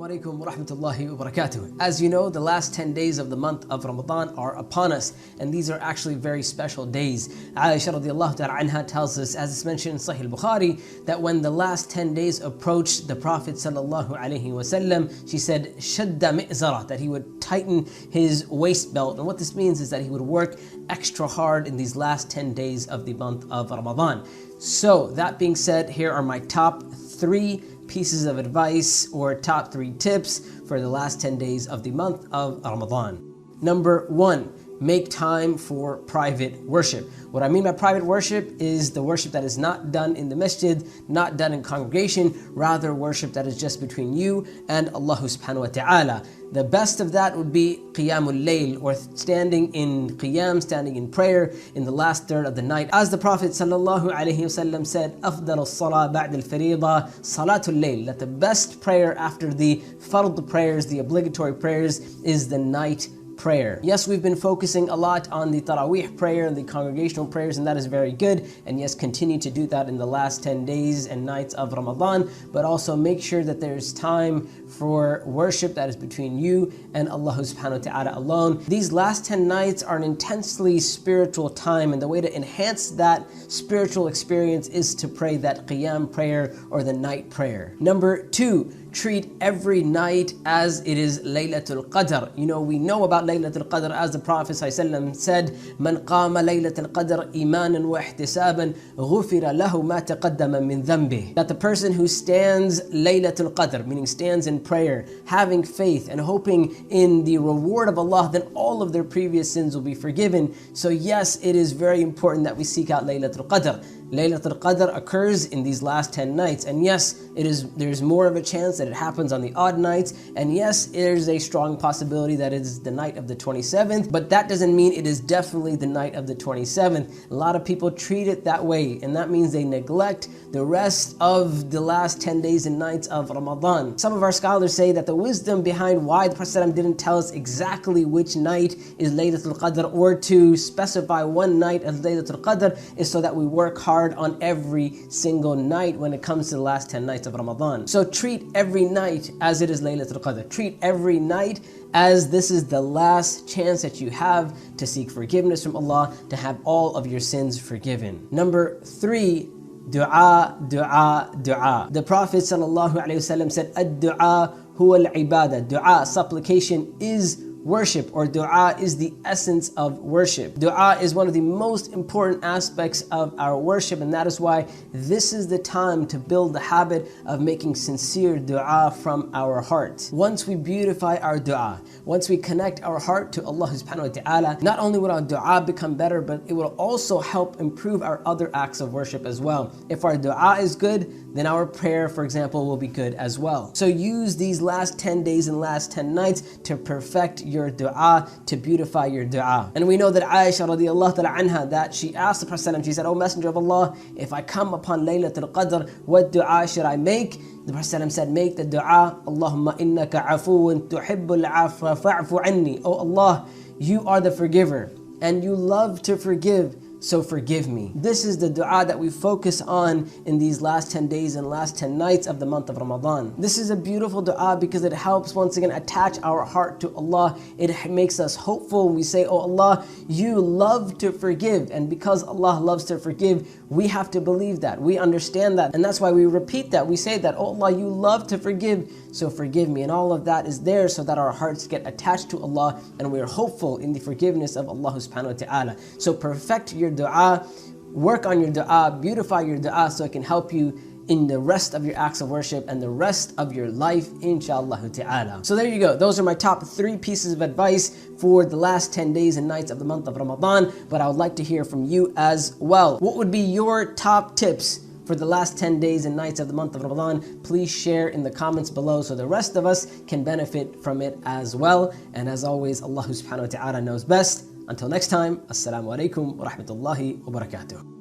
Alaikum wa rahmatullahi wa barakatuh. As you know, the last 10 days of the month of Ramadan are upon us, and these are actually very special days. Aisha radiallahu ta'ala anha tells us, as it's mentioned in Sahih al-Bukhari, that when the last 10 days approached the Prophet sallallahu alaihi wasallam, she said, shadda mi'zara, that he would tighten his waist belt. And what this means is that he would work extra hard in these last 10 days of the month of Ramadan. So, that being said, here are my top 3 pieces of advice or top 3 tips for the last 10 days of the month of Ramadan. Number 1, make time for private worship. What I mean by private worship is the worship that is not done in the masjid, not done in congregation, rather worship that is just between you and Allah subhanahu wa ta'ala. The best of that would be qiyamul layl, or standing in qiyam, standing in prayer in the last third of the night. As the Prophet sallallahu alaihi wasallam said, afdal as-salah ba'd al-fariida salatul layl, that the best prayer after the fard prayers, the obligatory prayers, is the night prayer. Yes, we've been focusing a lot on the Taraweeh prayer and the congregational prayers, and that is very good. And yes, continue to do that in the last 10 days and nights of Ramadan, but also make sure that there's time for worship that is between you and Allah subhanahu wa ta'ala alone. These last 10 nights are an intensely spiritual time, and the way to enhance that spiritual experience is to pray that qiyam prayer or the night prayer. Number 2, treat every night as it is Laylatul Qadr. You know, we know about Laylatul Qadr as the Prophet ﷺ said, Man qama Laylatul Qadr imanan wa ihtisaban ghufira lahu ma taqaddama min dhanbih. That the person who stands Laylatul Qadr, meaning stands in prayer, having faith and hoping in the reward of Allah, then all of their previous sins will be forgiven. So yes, it is very important that we seek out Laylatul Qadr. Laylatul Qadr occurs in these last 10 nights, and yes, there's more of a chance that it happens on the odd nights, and yes, there's a strong possibility that it is the night of the 27th, but that doesn't mean it is definitely the night of the 27th. A lot of people treat it that way, and that means they neglect the rest of the last 10 days and nights of Ramadan. Some of our scholars say that the wisdom behind why the Prophet ﷺ didn't tell us exactly which night is Laylatul Qadr, or to specify one night as Laylatul Qadr, is so that we work hard on every single night when it comes to the last 10 nights of Ramadan. So treat every night as it is Laylatul Qadr. Treat every night as this is the last chance that you have to seek forgiveness from Allah, to have all of your sins forgiven. Number 3, dua, dua, dua. The Prophet ﷺ said, ad-dua huwa al-ibadah. Dua, supplication, is worship, or dua is the essence of worship. Dua is one of the most important aspects of our worship, and that is why this is the time to build the habit of making sincere dua from our heart. Once we beautify our dua, once we connect our heart to Allah subhanahu wa ta'ala, not only will our dua become better, but it will also help improve our other acts of worship as well. If our dua is good, then our prayer, for example, will be good as well. So use these last 10 days and last 10 nights to perfect your dua, to beautify your dua. And we know that Aisha radiallahu ta'ala anha, that she asked the Prophet, she said, "O Messenger of Allah, if I come upon Laylatul Qadr, what dua should I make?" The Prophet said, make the dua, Allahumma innaka afuun tuhibbul afwa fa'fu anni. Oh Allah, you are the forgiver, and you love to forgive, so forgive me. This is the dua that we focus on in these last 10 days and last 10 nights of the month of Ramadan. This is a beautiful dua because it helps once again attach our heart to Allah. It makes us hopeful. We say, oh Allah, you love to forgive, and because Allah loves to forgive, we have to believe that. We understand that, and that's why we repeat that. We say that, oh Allah, you love to forgive, so forgive me. And all of that is there so that our hearts get attached to Allah and we are hopeful in the forgiveness of Allah subhanahu wa ta'ala. So perfect your dua, work on your dua, beautify your dua so it can help you in the rest of your acts of worship and the rest of your life, inshallah ta'ala. So there you go. Those are my top 3 pieces of advice for the last 10 days and nights of the month of Ramadan, but I would like to hear from you as well. What would be your top tips for the last 10 days and nights of the month of Ramadan? Please share in the comments below so the rest of us can benefit from it as well. And as always, Allah subhanahu wa ta'ala knows best. Until next time, Assalamu alaikum wa rahmatullahi wa barakatuh.